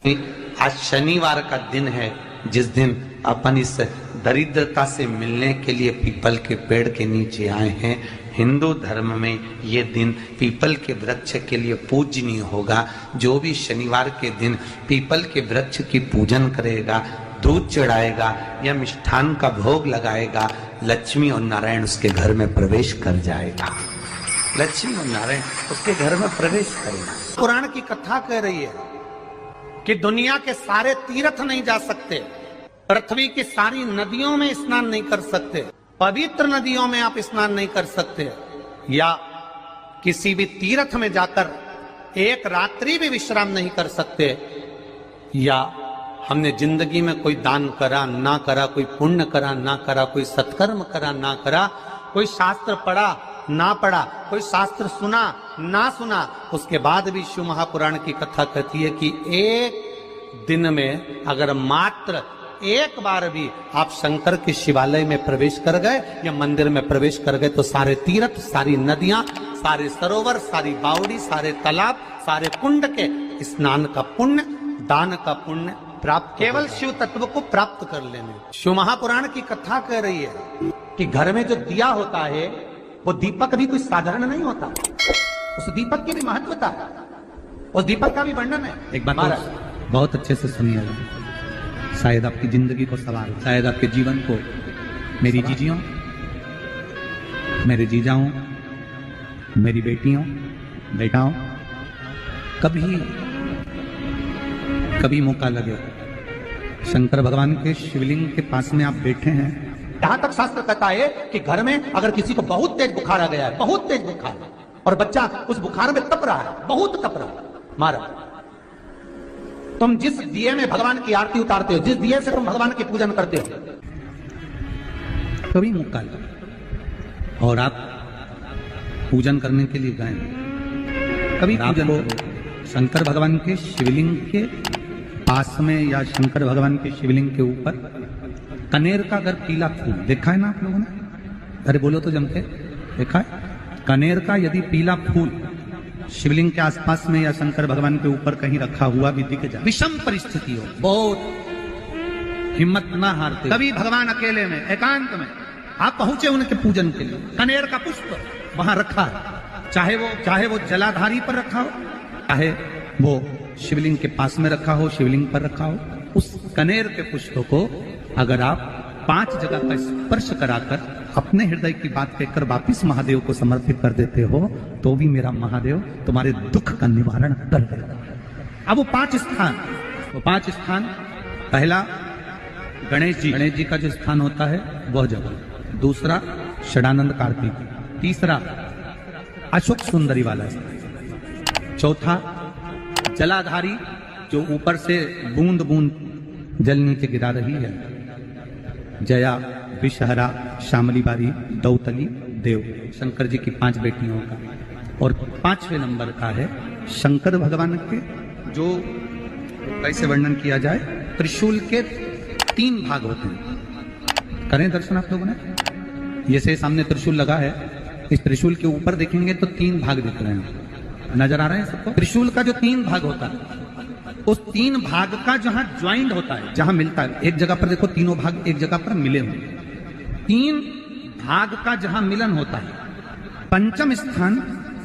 आज शनिवार का दिन है, जिस दिन अपन इस दरिद्रता से मिलने के लिए पीपल के पेड़ के नीचे आए हैं। हिंदू धर्म में ये दिन पीपल के वृक्ष के लिए पूजनीय होगा। जो भी शनिवार के दिन पीपल के वृक्ष की पूजन करेगा, दूध चढ़ाएगा या मिष्ठान का भोग लगाएगा, लक्ष्मी और नारायण उसके घर में प्रवेश कर जाएगा। लक्ष्मी और नारायण उसके घर में प्रवेश करेगा। पुराण की कथा कह रही है कि दुनिया के सारे तीर्थ नहीं जा सकते, पृथ्वी की सारी नदियों में स्नान नहीं कर सकते, पवित्र नदियों में आप स्नान नहीं कर सकते, या किसी भी तीर्थ में जाकर एक रात्रि भी विश्राम नहीं कर सकते, या हमने जिंदगी में कोई दान करा ना करा, कोई पुण्य करा ना करा, कोई सत्कर्म करा ना करा, कोई शास्त्र पढ़ा ना पढ़ा, कोई शास्त्र सुना ना सुना, उसके बाद भी शिव महापुराण की कथा कहती है कि एक दिन में अगर मात्र एक बार भी आप शंकर के शिवालय में प्रवेश कर गए या मंदिर में प्रवेश कर गए तो सारे तीर्थ, सारी नदियां, सारे सरोवर, सारी बावड़ी, सारे तालाब, सारे कुंड के स्नान का पुण्य, दान का पुण्य प्राप्त, केवल शिव तत्व को प्राप्त कर लेने। शिव महापुराण की कथा कह रही है कि घर में जो दिया होता है वो दीपक भी कोई साधारण नहीं होता, उस दीपक की भी महत्वता है, उस दीपक का भी वर्णन है। एक बात बहुत अच्छे से सुनिएगा, शायद आपकी जिंदगी को सवार, शायद आपके जीवन को। मेरी जीजियों, मेरे जीजाओं, मेरी बेटियों, बेटाओं, कभी मौका लगे, शंकर भगवान के शिवलिंग के पास में आप बैठे हैं। यहां तक शास्त्र कहता है कि घर में अगर किसी को बहुत तेज बुखार आ गया है, बहुत तेज बुखार, और बच्चा उस बुखार में तप रहा है, बहुत तप रहा है, मारा, तुम जिस दिए में भगवान की आरती उतारते हो, जिस दिए से तुम भगवान की पूजन करते हो, कभी मौका लगे और आप पूजन करने के लिए गए, कभी पूजन शंकर भगवान के शिवलिंग के पास में या शंकर भगवान के शिवलिंग के ऊपर कनेर का अगर पीला फूल देखा है ना आप लोगों ने, अरे बोलो तो जमके, देखा है? कनेर का यदि पीला फूल शिवलिंग के आसपास में या शंकर भगवान के ऊपर कहीं रखा हुआ भी दिख जाए, विषम परिस्थिति हो, बहुत हिम्मत ना हारते, कभी भगवान अकेले में एकांत में आप पहुंचे उनके पूजन के लिए, कनेर का पुष्प वहां रखा है, चाहे वो जलाधारी पर रखा हो, चाहे वो शिवलिंग के पास में रखा हो, शिवलिंग पर रखा हो, उस कनेर के पुष्प को अगर आप 5 जगह का स्पर्श कराकर अपने हृदय की बात कहकर वापिस महादेव को समर्पित कर देते हो तो भी मेरा महादेव तुम्हारे दुख का निवारण कर देगा। अब वो 5 स्थान, पहला गणेश जी का जो स्थान होता है वह जगह, दूसरा षडानंद कार्तिक, तीसरा अशोक सुंदरी वाला स्थान, चौथा जलाधारी जो ऊपर से बूंद बूंद जल नीचे गिरा रही है, जया, विषहरा, शामली बारी, दौतली, देव, शंकर जी की 5 बेटियों का, और 5वें नंबर का है शंकर भगवान के, जो कैसे वर्णन किया जाए, त्रिशूल के 3 भाग होते हैं। करें दर्शन आप लोगों ने, जैसे सामने त्रिशूल लगा है, इस त्रिशूल के ऊपर देखेंगे तो 3 भाग दिख रहे हैं, नजर आ रहे हैं सबको? त्रिशूल का जो 3 भाग होता है, उस 3 भाग का जहां ज्वाइंट होता है, जहां मिलता है, एक जगह पर देखो तीनों भाग एक जगह पर मिले हुए, 3 भाग का जहां मिलन होता है, पंचम स्थान,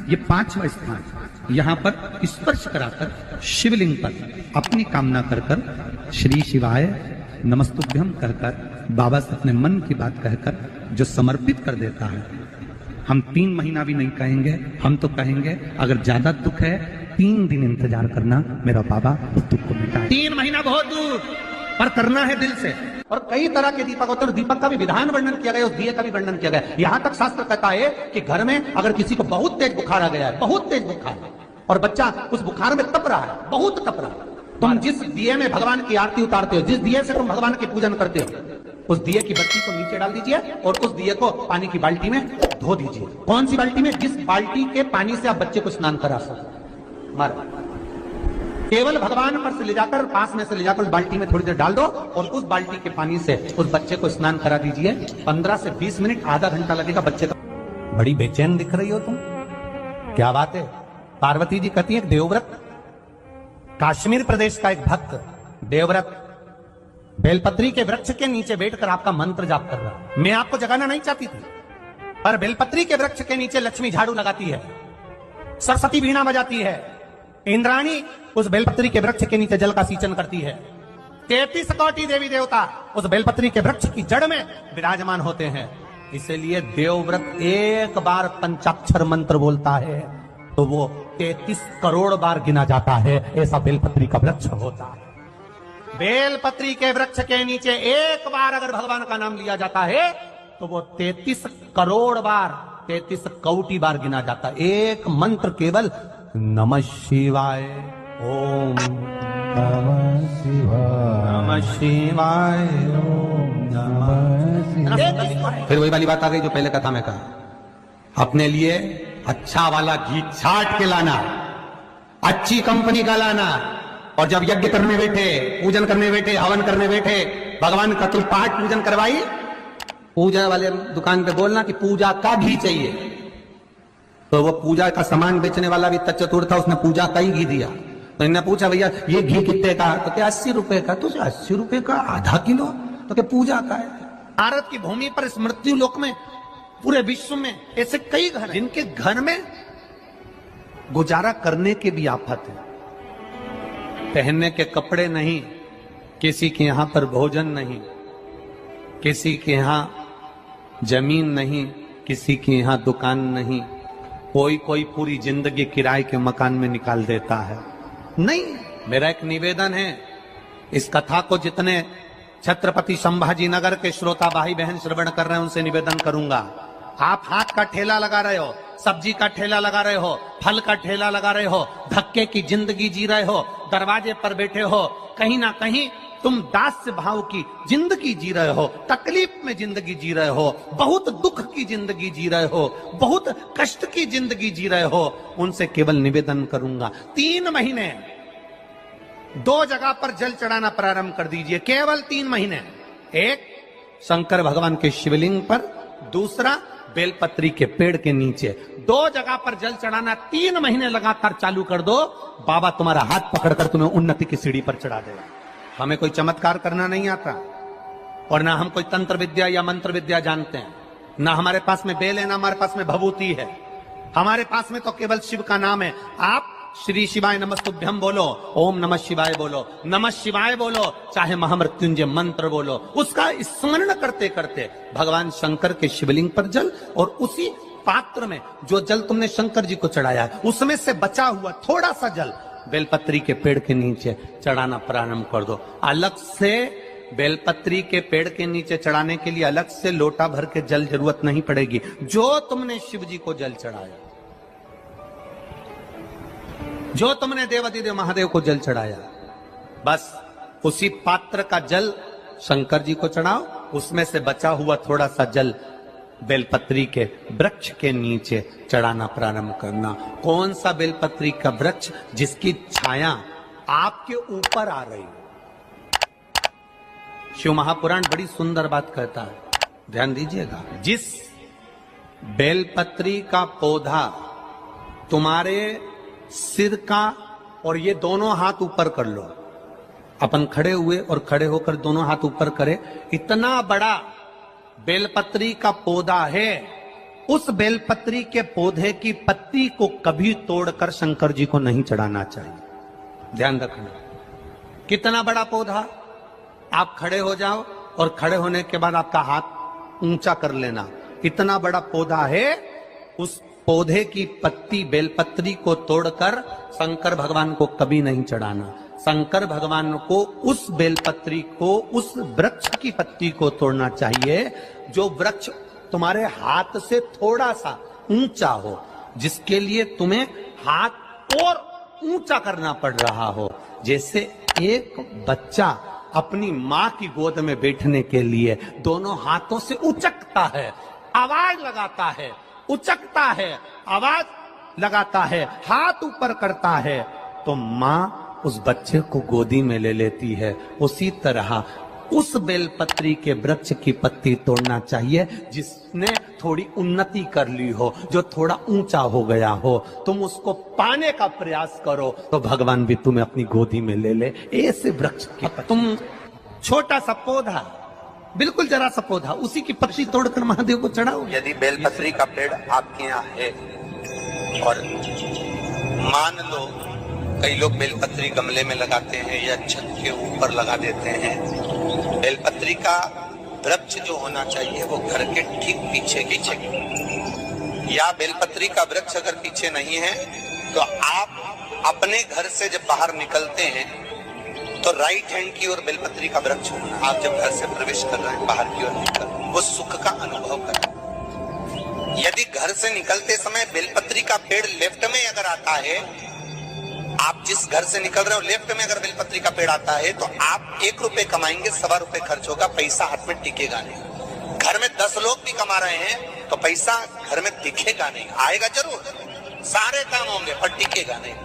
ये 5वां स्थान, यहां पर स्पर्श कराकर शिवलिंग पर अपनी कामना कर श्री शिवाय नमस्तुभ्यम कहकर बाबा से अपने मन की बात कहकर जो समर्पित कर देता है, हम 3 महीना भी नहीं कहेंगे, हम तो कहेंगे अगर ज्यादा दुख है 3 दिन इंतजार करना, मेरा बाबा उस दुख को मिटा। 3 महीना बहुत दूर, पर करना है दिल से। और कई तरह के दीपक होते हैं, दीपक का भी विधान वर्णन किया गया, उस दिए का भी वर्णन किया गया। यहां तक शास्त्र कहता है कि घर में अगर किसी को बहुत तेज बुखार आ गया है, बहुत तेज बुखार, और बच्चा उस बुखार में तप रहा है, बहुत तप रहा है, तुम जिस दिए में भगवान की आरती उतारते हो, जिस दिए से तुम भगवान की पूजन करते हो, उस दिए की बत्ती को नीचे डाल दीजिए और उस दिए को पानी की बाल्टी में धो दीजिए। कौन सी बाल्टी में? जिस बाल्टी के पानी से आप बच्चे को स्नान करा सको, मारा, केवल भगवान पर से ले जाकर, पास में से ले जाकर उस बाल्टी में थोड़ी देर डाल दो और उस बाल्टी के पानी से उस बच्चे को स्नान करा दीजिए। 15 से 20 मिनट, आधा घंटा लगेगा बच्चे का। बड़ी बेचैन दिख रही हो तुम, क्या बात है? पार्वती जी कहती है देवव्रत कश्मीर प्रदेश का एक भक्त देवव्रत बेलपत्री के वृक्ष के नीचे बैठकर आपका मंत्र जाप कर रहा। मैं आपको जगाना नहीं चाहती थी, पर बेलपत्री के वृक्ष के नीचे लक्ष्मी झाड़ू लगाती है, सरस्वती वीणा बजाती है, इंद्राणी उस बेलपत्री के वृक्ष के नीचे जल का सिंचन करती है, 33 कोटि देवी देवता उस बेलपत्री के वृक्ष की जड़ में विराजमान होते हैं। इसलिए देवव्रत एक बार पंचाक्षर मंत्र बोलता है तो वो 33 करोड़ बार गिना जाता है। ऐसा बेलपत्री का वृक्ष होता है। बेलपत्री के वृक्ष के नीचे एक बार अगर भगवान का नाम लिया जाता है तो वो 33 करोड़ बार, 33 कोटि बार गिना जाता है। एक मंत्र केवल नमः शिवाय, ओम नमः शिवाय, नमः शिवाय, ओम नमः शिवाय। फिर वही वाली बात आ गई जो पहले कथा में कहा, अपने लिए अच्छा वाला घी छाट के लाना, अच्छी कंपनी का लाना, और जब यज्ञ करने बैठे, पूजन करने बैठे, हवन करने बैठे, भगवान का तुम पाठ पूजन करवाई, पूजा वाले दुकान पे बोलना कि पूजा का घी चाहिए। तो वो पूजा का सामान बेचने वाला भी तत्चतुर था, उसने पूजा का ही घी दिया। तो इन्होंने पूछा भैया ये घी कितने का? तो क्या 80 रुपए का? तो 80 रुपए का आधा किलो? तो क्या पूजा का है? भारत की भूमि पर इस मृत्यु लोक में पूरे विश्व में ऐसे कई घर हैं जिनके घर में गुजारा करने की भी आफत है। पहनने के कपड़े नहीं, किसी के यहां पर भोजन नहीं, किसी के यहां जमीन नहीं, किसी के यहां दुकान नहीं, कोई पूरी जिंदगी किराए के मकान में निकाल देता है। नहीं, मेरा एक निवेदन है, इस कथा को जितने छत्रपति संभाजी नगर के श्रोता भाई बहन श्रवण कर रहे हैं उनसे निवेदन करूंगा, आप हाथ का ठेला लगा रहे हो, सब्जी का ठेला लगा रहे हो, फल का ठेला लगा रहे हो, धक्के की जिंदगी जी रहे हो, दरवाजे पर बैठे हो, कहीं ना कहीं तुम दास्य भाव की जिंदगी जी रहे हो, तकलीफ में जिंदगी जी रहे हो, बहुत दुख की जिंदगी जी रहे हो, बहुत कष्ट की जिंदगी जी रहे हो, उनसे केवल निवेदन करूंगा 3 महीने 2 जगह पर जल चढ़ाना प्रारंभ कर दीजिए, केवल 3 महीने। एक शंकर भगवान के शिवलिंग पर, दूसरा बेलपत्री के पेड़ के नीचे। 2 जगह पर जल चढ़ाना 3 महीने लगातार चालू कर दो, बाबा तुम्हारा हाथ पकड़कर तुम्हें उन्नति की सीढ़ी पर चढ़ा देगा। हमें कोई चमत्कार करना नहीं आता, और ना हम कोई तंत्र विद्या या मंत्र विद्या जानते हैं, ना हमारे पास में बेल है, ना हमारे पास में भभूति है, हमारे पास में तो केवल शिव का नाम है। आप श्री शिवाय नमस्तुभ्यम बोलो, ओम नमः शिवाय बोलो, नमः शिवाय बोलो, चाहे महामृत्युंजय मंत्र बोलो, उसका स्मरण करते करते भगवान शंकर के शिवलिंग पर जल, और उसी पात्र में जो जल तुमने शंकर जी को चढ़ाया उसमें से बचा हुआ थोड़ा सा जल बेलपत्री के पेड़ के नीचे चढ़ाना प्रारंभ कर दो। अलग से बेलपत्री के पेड़ के नीचे चढ़ाने के लिए अलग से लोटा भर के जल जरूरत नहीं पड़ेगी। जो तुमने शिव जी को जल चढ़ाया, जो तुमने देवाधिदेव महादेव को जल चढ़ाया, बस उसी पात्र का जल शंकर जी को चढ़ाओ, उसमें से बचा हुआ थोड़ा सा जल बेलपत्री के वृक्ष के नीचे चढ़ाना प्रारंभ करना। कौन सा बेलपत्री का वृक्ष? जिसकी छाया आपके ऊपर आ रही है। शिव महापुराण बड़ी सुंदर बात कहता है, ध्यान दीजिएगा। जिस बेलपत्री का पौधा तुम्हारे सिर का, और ये दोनों हाथ ऊपर कर लो, अपन खड़े हुए और खड़े होकर दोनों हाथ ऊपर करें, इतना बड़ा बेलपत्री का पौधा है, उस बेलपत्री के पौधे की पत्ती को कभी तोड़कर शंकर जी को नहीं चढ़ाना चाहिए। ध्यान रखना, कितना बड़ा पौधा। आप खड़े हो जाओ और खड़े होने के बाद आपका हाथ ऊंचा कर लेना, इतना बड़ा पौधा है, उस पौधे की पत्ती बेलपत्री को तोड़कर शंकर भगवान को कभी नहीं चढ़ाना। शंकर भगवान को उस बेलपत्री को, उस वृक्ष की पत्ती को तोड़ना चाहिए जो वृक्ष तुम्हारे हाथ से थोड़ा सा ऊंचा हो, जिसके लिए तुम्हें हाथ और ऊंचा करना पड़ रहा हो। जैसे एक बच्चा अपनी मां की गोद में बैठने के लिए दोनों हाथों से उचकता है, आवाज लगाता है, उचकता है, आवाज लगाता है, हाथ ऊपर करता है, तो मां उस बच्चे को गोदी में ले लेती है। उसी तरह उस बेलपत्री के वृक्ष की पत्ती तोड़ना चाहिए जिसने थोड़ी उन्नति कर ली हो, जो थोड़ा ऊंचा हो गया हो। तुम उसको पाने का प्रयास करो तो भगवान भी तुम्हें अपनी गोदी में ले ले। ऐसे वृक्ष की तुम छोटा सा पौधा, बिल्कुल जरा सा पौधा, उसी की पत्ती तोड़कर महादेव को चढ़ाओ। यदि बेलपत्री का पेड़ आपके यहाँ है और मान लो कई लोग बेलपत्री गमले में लगाते हैं या छत के ऊपर लगा देते हैं, बेलपत्री का वृक्ष जो होना चाहिए वो घर के ठीक पीछे या बेलपत्री का वृक्ष अगर पीछे नहीं है तो आप अपने घर से जब बाहर निकलते हैं तो राइट हैंड की ओर बेलपत्री का वृक्ष होना। आप जब घर से प्रवेश कर रहे हैं बाहर की ओर निकल, वो सुख का अनुभव करें। यदि घर से निकलते समय बेलपत्री का पेड़ लेफ्ट में अगर आता है, आप जिस घर से निकल रहे हो लेफ्ट में अगर बेलपत्री का पेड़ आता है तो आप 1 रुपए कमाएंगे, 1.25 रुपए खर्च होगा, पैसा हाथ में टिकेगा नहीं। घर में 10 लोग भी कमा रहे हैं तो पैसा घर में दिखेगा नहीं, आएगा जरूर, सारे काम होंगे पर टिकेगा नहीं।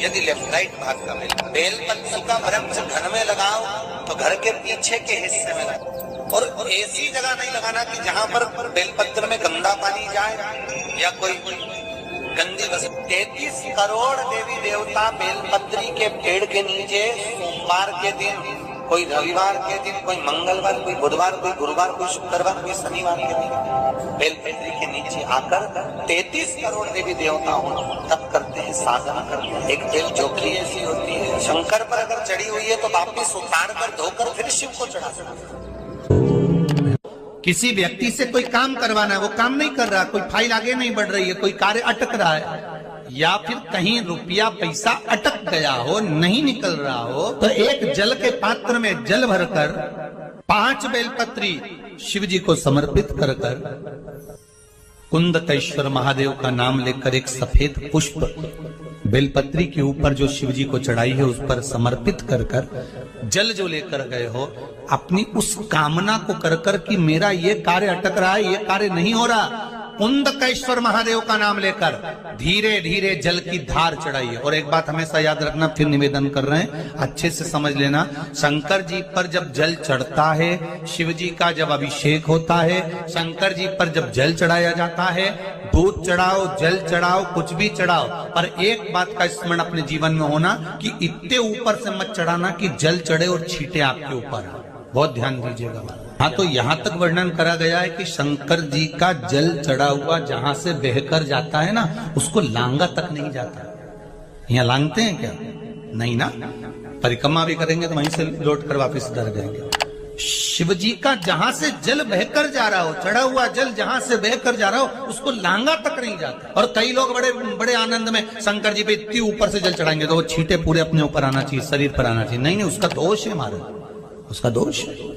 यदि लेफ्ट राइट भाग का बेलपत्री का वृक्ष घर में लगाओ तो घर के पीछे के हिस्से में लगाओ, और ऐसी जगह नहीं लगाना कि जहां पर बेलपत्र में गंदा पानी जाए या कोई गंदी वस्तु। 33 करोड़ देवी देवता बेलपत्री के पेड़ के नीचे सोमवार के दिन, कोई रविवार के दिन, कोई मंगलवार, कोई बुधवार, कोई गुरुवार, कोई शुक्रवार, कोई शनिवार के दिन बेलपत्री के नीचे आकर 33 करोड़ देवी देवता तप करते हैं, साधना करते हैं। एक बेल चौकी ऐसी होती है, शंकर पर अगर चढ़ी हुई है तो वापिस उतार कर धोकर फिर शिव को चढ़ा सकते। किसी व्यक्ति से कोई काम करवाना है, वो काम नहीं कर रहा, कोई फाइल आगे नहीं बढ़ रही है, कोई कार्य अटक रहा है, या फिर कहीं रुपया पैसा अटक गया हो, नहीं निकल रहा हो, तो एक जल के पात्र में जल भरकर 5 बेलपत्री शिव जी को समर्पित कर कुंदकेश्वर महादेव का नाम लेकर एक सफेद पुष्प बेलपत्री के ऊपर जो शिव जी को चढ़ाई है उस पर समर्पित कर जल जो लेकर गए हो, अपनी उस कामना को कर कि मेरा ये कार्य अटक रहा है, ये कार्य नहीं हो रहा, कुंदकेश्वर महादेव का नाम लेकर धीरे धीरे जल की धार चढ़ाइए। और एक बात हमेशा याद रखना, फिर निवेदन कर रहे हैं, अच्छे से समझ लेना, शंकर जी पर जब जल चढ़ता है, शिव जी का जब अभिषेक होता है, शंकर जी पर जब जल चढ़ाया जाता है, दूध चढ़ाओ, जल चढ़ाओ, कुछ भी चढ़ाओ, पर एक बात का स्मरण अपने जीवन में होना कि इतने ऊपर से मत चढ़ाना कि जल चढ़े और छींटे आपके ऊपर। बहुत ध्यान दीजिएगा। हाँ, तो यहाँ तक वर्णन करा गया है कि शंकर जी का जल चढ़ा हुआ जहां से बहकर जाता है ना, उसको लांगा तक नहीं जाता। यहाँ लांगते हैं क्या? नहीं ना, परिक्रमा भी करेंगे तो वहीं से लौट कर वापिस डर जाएंगे। शिव जी का जहां से जल बहकर जा रहा हो, चढ़ा हुआ जल जहां से बहकर जा रहा हो, उसको लांगा तक नहीं जाता। और कई लोग बड़े बड़े आनंद में शंकर जी पे इतनी ऊपर से जल चढ़ाएंगे तो वो छींटे पूरे अपने ऊपर आना चाहिए, शरीर पर आना चाहिए। नहीं नहीं, उसका दोष है, हमारा उसका दोष है।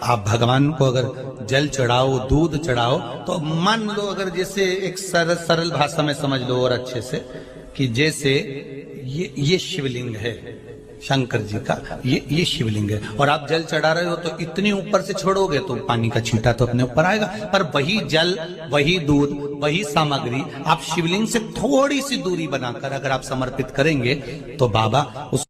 आप भगवान को अगर जल चढ़ाओ, दूध चढ़ाओ, तो मान लो अगर जैसे एक सरल भाषा में समझ लो और अच्छे से, कि जैसे ये शिवलिंग है शंकर जी का, ये शिवलिंग है, और आप जल चढ़ा रहे हो तो इतनी ऊपर से छोड़ोगे तो पानी का छींटा तो अपने ऊपर आएगा, पर वही जल, वही दूध, वही सामग्री आप शिवलिंग से थोड़ी सी दूरी बनाकर अगर आप समर्पित करेंगे तो बाबा उस